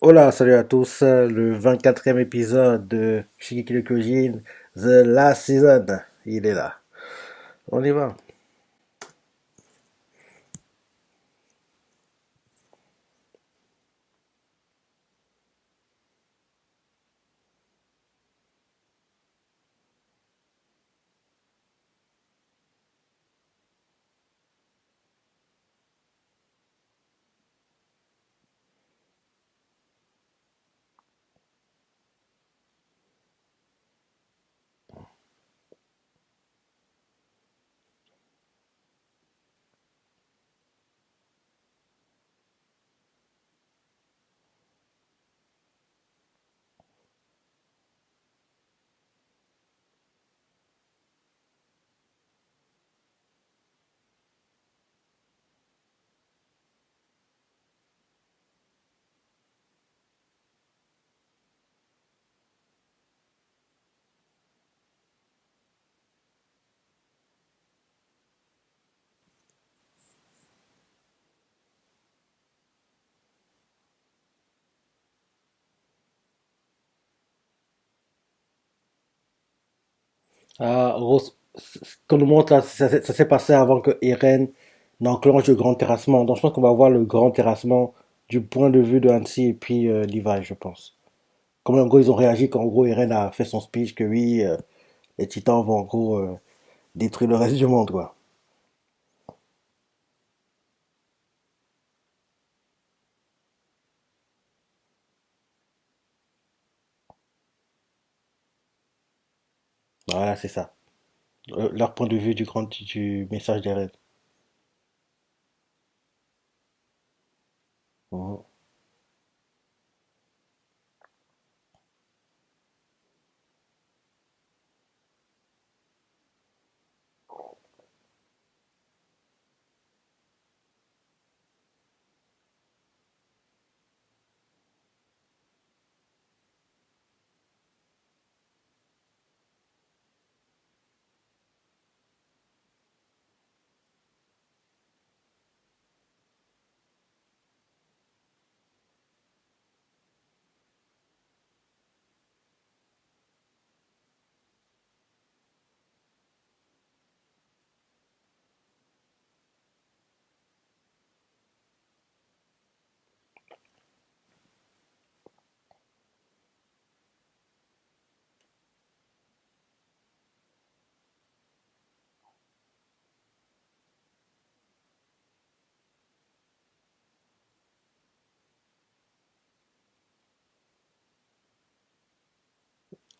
Hola, salut à tous, le 24e épisode de Shingeki no Kyojin, The Last Season, il est là. On y va. En gros, ce qu'on nous montre là, ça s'est passé avant que Eren n'enclenche le grand terrassement. Donc je pense qu'on va voir le grand terrassement du point de vue de Hansi et puis Levi, je pense. Comme en gros ils ont réagi quand en gros Eren a fait son speech que oui, les titans vont en gros détruire le reste du monde, quoi. Voilà, c'est ça. Leur point de vue du message d'Eren. Mhm.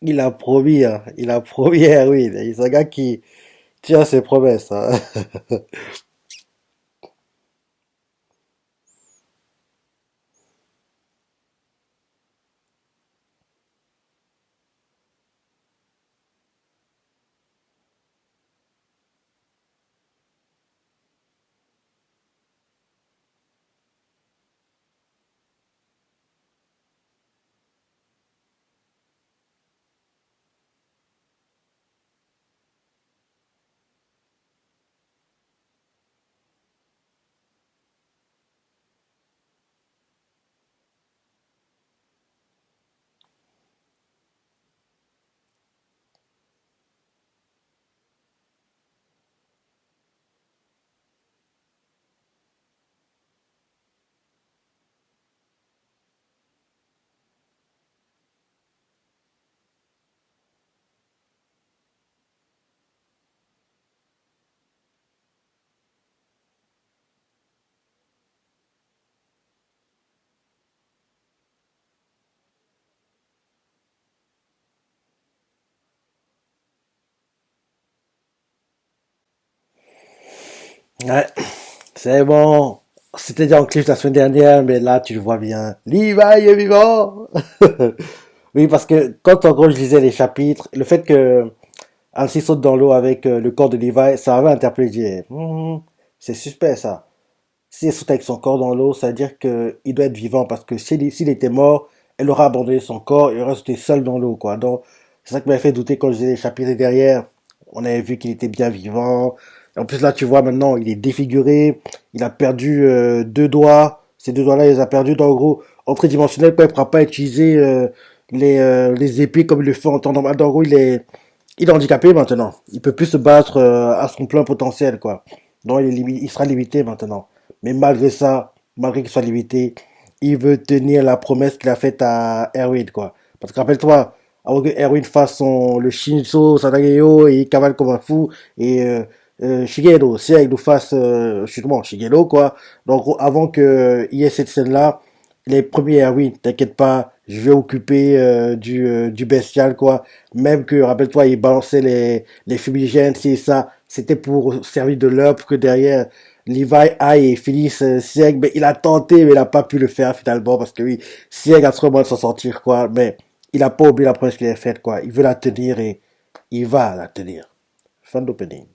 Il a promis, hein. Il a promis, oui. C'est un gars qui tient ses promesses, hein. Ouais, c'est bon. C'était déjà en clip la semaine dernière, mais là, tu le vois bien. Levi est vivant! Oui, parce que quand en gros je lisais les chapitres, le fait que Hansi saute dans l'eau avec le corps de Levi, ça avait interpellé. Je disais, c'est suspect ça. S'il saute avec son corps dans l'eau, ça veut dire qu'il doit être vivant parce que s'il était mort, elle aurait abandonné son corps et aurait resté seul dans l'eau, quoi. Donc, c'est ça qui m'a fait douter quand je lisais les chapitres derrière. On avait vu qu'il était bien vivant. En plus, là, tu vois, maintenant, il est défiguré. Il a perdu deux doigts. Ces deux doigts-là, il les a perdus. Donc, en gros, en tridimensionnel, quand il ne pourra pas utiliser les épées comme il le fait en temps normal. Donc, en gros, il est handicapé maintenant. Il peut plus se battre à son plein potentiel, quoi. Donc, il sera limité maintenant. Mais malgré ça, malgré qu'il soit limité, il veut tenir la promesse qu'il a faite à Erwin, quoi. Parce que rappelle-toi, avant que Erwin fasse le Shinzo Sadageyo et il cavale comme un fou, et Shigero, si il nous fasse, justement, Shigero, quoi. Donc, avant qu'il y ait cette scène-là, les premiers Erwin, t'inquiète pas, je vais occuper du bestial, quoi. Même que, rappelle-toi, il balançait les fumigènes, c'est ça. C'était pour servir de leurre pour que derrière, Levi aille et finisse Sieg. Mais il a tenté, mais il n'a pas pu le faire finalement. Parce que oui, Sieg a trop moyen de s'en sortir, quoi. Mais il a pas oublié la promesse qu'il a faite, quoi. Il veut la tenir et il va la tenir. Fin d'opening.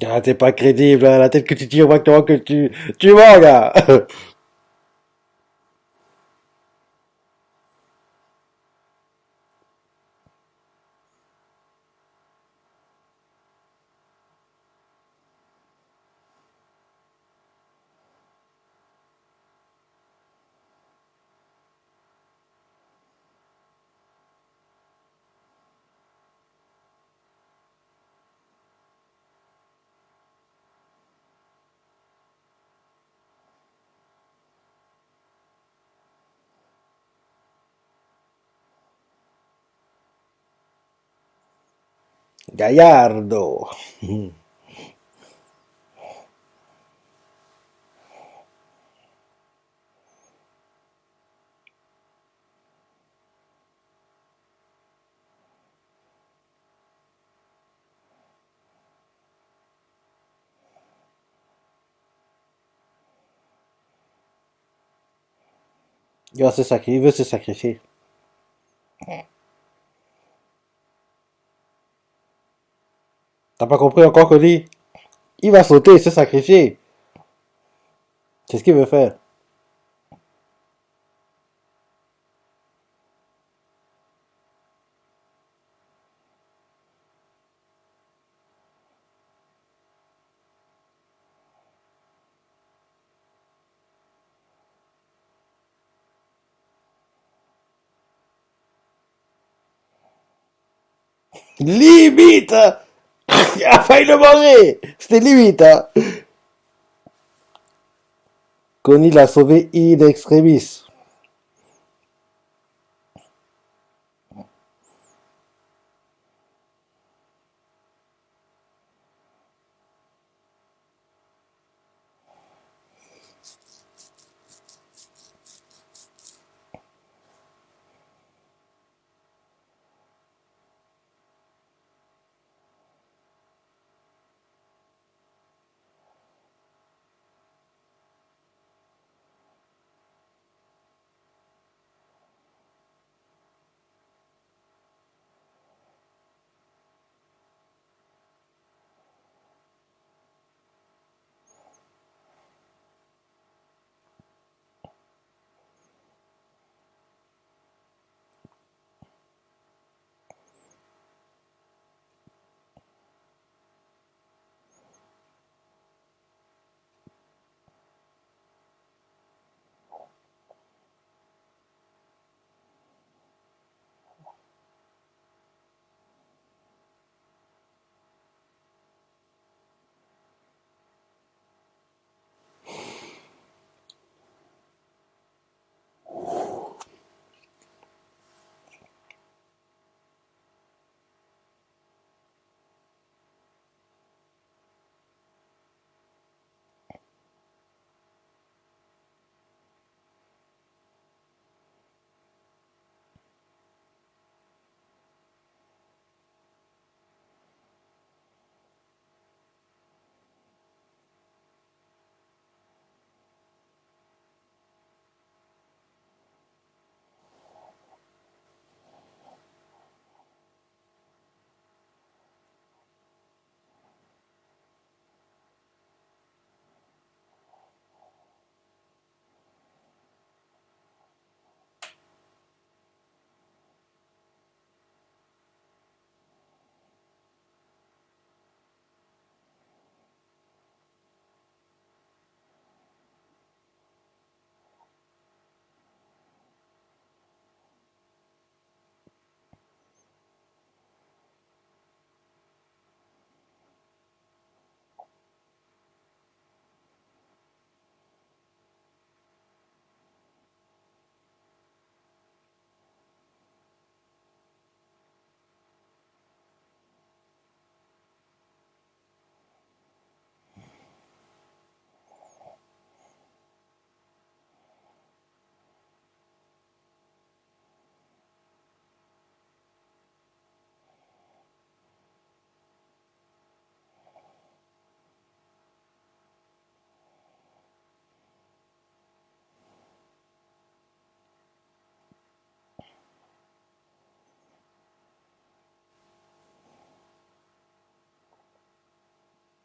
Ah, t'es pas crédible, hein. La tête que tu tires, moi que tu mens, gars. Gallardo. Il veut se sacrifier. T'as pas compris encore, Cody? Il va sauter et se sacrifier. C'est ce qu'il veut faire. Limite! Il a failli le manger! C'était limite, hein? Connie l'a sauvé in extremis.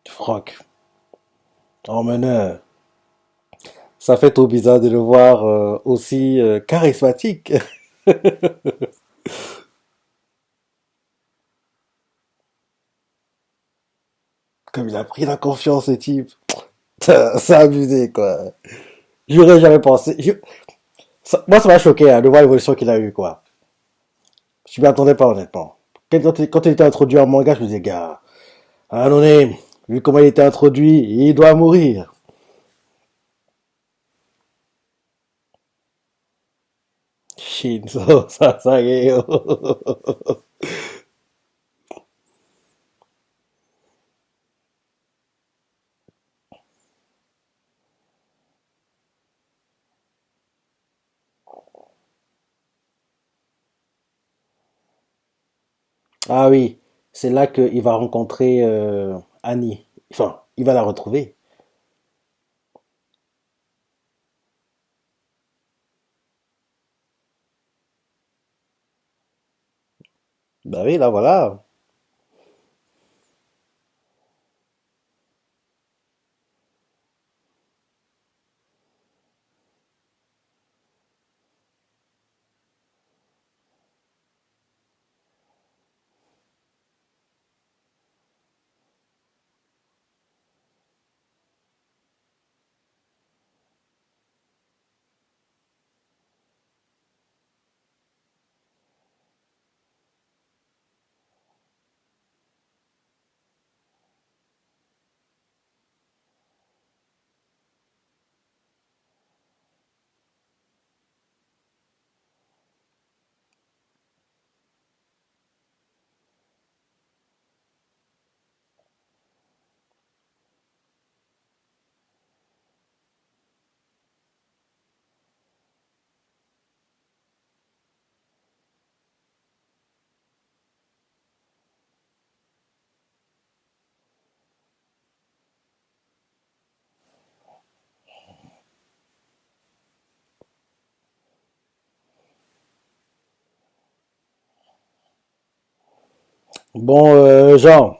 Franck. Oh, meneur. Ça fait trop bizarre de le voir aussi charismatique. Comme il a pris la confiance, ce type. C'est abusé, quoi. J'aurais jamais pensé. Moi, ça m'a choqué hein, de voir l'évolution qu'il a eue, quoi. Je m'y attendais pas, honnêtement. Quand il était introduit en manga, je me disais, gars, à un moment donné, vu comment il était introduit, il doit mourir. Shinzo, ça y est. Oh. Ah oui, c'est là qu'il va rencontrer Annie. Enfin, il va la retrouver. Bah oui, là voilà. Bon, Jean,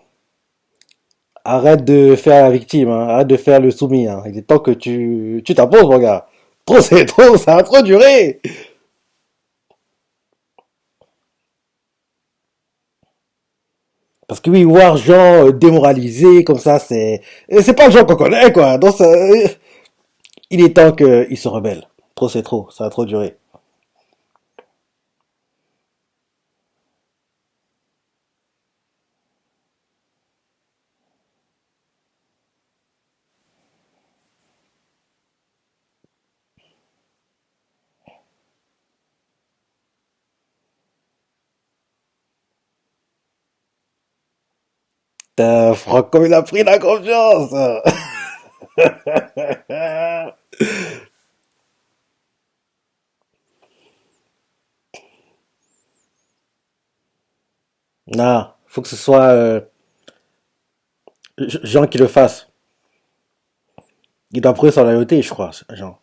arrête de faire la victime, hein. Arrête de faire le soumis, hein. Il est temps que tu t'imposes, mon gars. Trop, c'est trop, ça a trop duré. Parce que oui, voir Jean démoralisé comme ça, c'est pas le Jean qu'on connaît, quoi. Donc, il est temps qu'il se rebelle. Trop, c'est trop, ça a trop duré. Franck, comme il a pris la confiance. Non, faut que ce soit Jean qui le fasse. Il doit prouver son loyauté, je crois, Jean.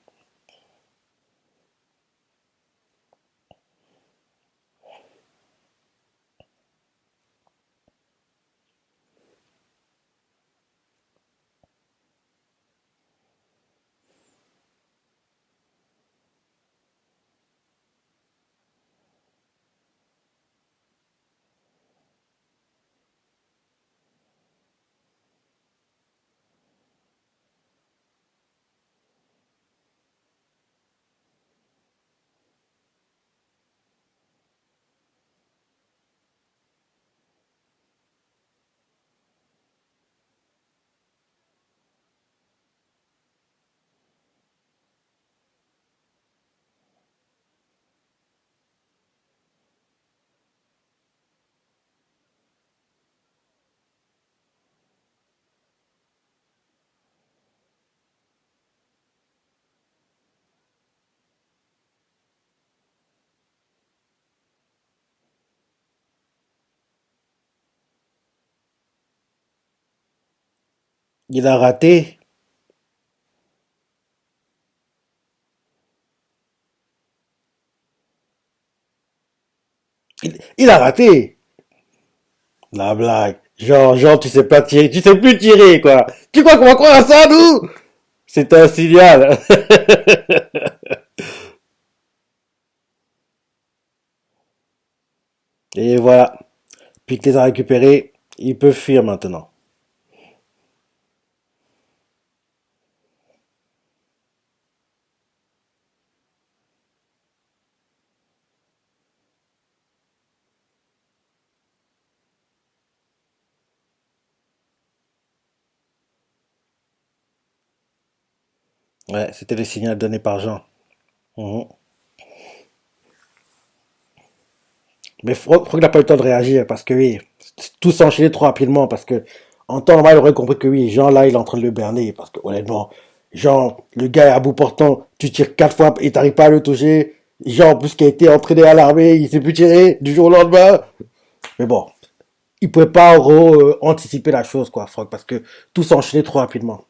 Il a raté. Il a raté. La blague. Genre, tu sais pas tirer, tu sais plus tirer, quoi. Tu crois qu'on va croire à ça, nous? C'est un signal. Et voilà. Puis que les a récupérés, ils peuvent fuir maintenant. Ouais, c'était le signal donné par Jean. Mhm. Mais Franck n'a pas eu le temps de réagir parce que oui, tout s'est enchaîné trop rapidement parce que en temps normal, il aurait compris que oui, Jean là, il est en train de le berner parce que honnêtement, Jean, le gars est à bout portant, tu tires 4 fois et t'arrives pas à le toucher. Jean, en plus, qui a été entraîné à l'armée, il s'est plus tiré du jour au lendemain. Mais bon, il pouvait pas en gros anticiper la chose, quoi, Franck, parce que tout s'enchaînait trop rapidement.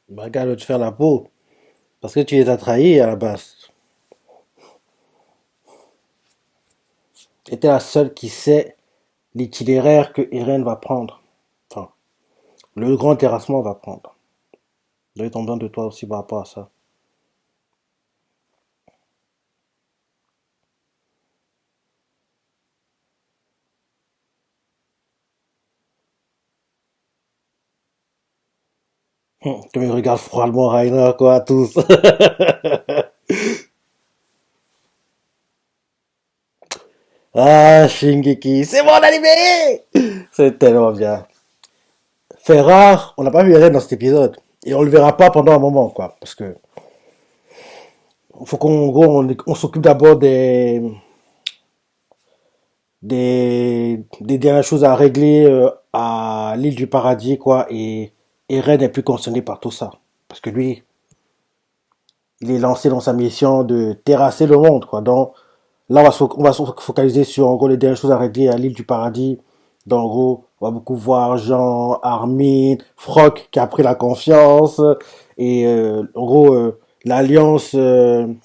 Bah, gars, de te faire la peau, parce que tu les as trahis à la base. Et t'es la seule qui sait l'itinéraire que Irène va prendre. Enfin, le grand terrassement va prendre. J'ai besoin de toi aussi par rapport à ça. Comme ils regardent froidement Rainer, quoi, tous. Ah, Shingeki, c'est mon animé! C'est tellement bien. Fait rare, on n'a pas vu Eren dans cet épisode. Et on le verra pas pendant un moment, quoi. Parce que faut qu'on gros, on s'occupe d'abord des dernières choses à régler à l'île du paradis, quoi. Et Eren n'est plus concerné par tout ça. Parce que lui, il est lancé dans sa mission de terrasser le monde, quoi. Donc, là, on va se focaliser sur, en gros, les dernières choses à régler à l'île du paradis. Donc, en gros, on va beaucoup voir Jean, Armin, Frock qui a pris la confiance. Et, en gros, l'alliance El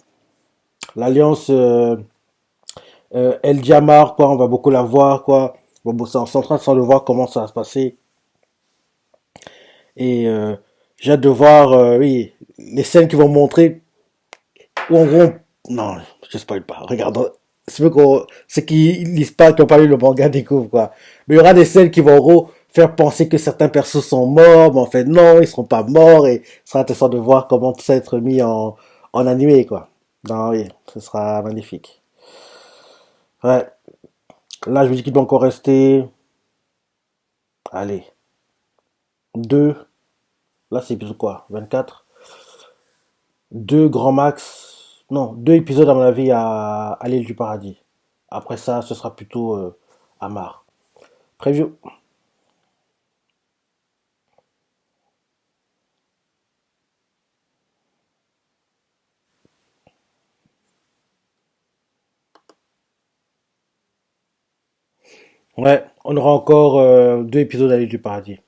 Diamar, quoi, on va beaucoup la voir, quoi. Bon, c'est en train de voir comment ça va se passer. Et j'ai hâte de voir, oui, les scènes qui vont montrer ou en gros, non, je spoil pas. Regarde, ceux qui lisent pas, qui ont pas lu le manga découvrent quoi. Mais il y aura des scènes qui vont en gros faire penser que certains persos sont morts, mais en fait non, ils seront pas morts et ce sera intéressant de voir comment tout ça va être mis en animé quoi. Non, oui, ce sera magnifique. Ouais, là je me dis qu'il doit encore rester, allez, deux. Là c'est épisode quoi, 24. Deux grands max, non, deux épisodes à mon avis à l'île du paradis. Après ça, ce sera plutôt Amar. Preview. Ouais, on aura encore deux épisodes à l'île du paradis.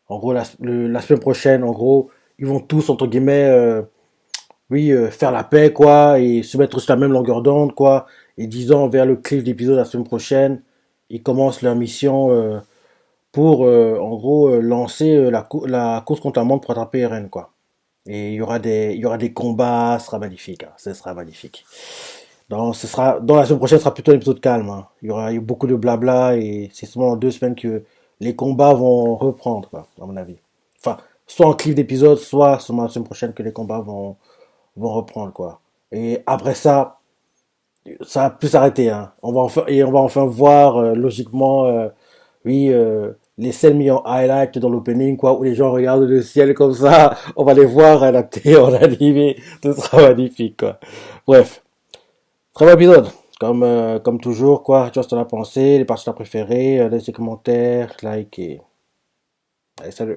En gros, la semaine prochaine, en gros, ils vont tous, entre guillemets, oui, faire la paix, quoi, et se mettre sur la même longueur d'onde, quoi. Et disons, vers le cliff d'épisode la semaine prochaine, ils commencent leur mission pour, en gros, lancer la course contre la montre pour attraper Eren, quoi. Et il y aura des combats, ce sera magnifique, hein, ce sera magnifique. Dans la semaine prochaine, ce sera plutôt un épisode calme, hein. Il y aura eu beaucoup de blabla et c'est seulement dans 2 semaines que les combats vont reprendre, quoi, à mon avis. Enfin, soit en clip d'épisode, soit seulement la semaine prochaine que les combats vont reprendre, quoi. Et après ça, ça va plus s'arrêter, hein. On va enfin voir, logiquement, oui, les scènes mises en highlight dans l'opening, quoi, où les gens regardent le ciel comme ça. On va les voir adaptés en animé. Ce sera magnifique, quoi. Bref. Très bon épisode. Comme toujours, quoi. Tu vois ce que t'en as pensé, les parties préférées, laisse des commentaires, like et. Allez, salut.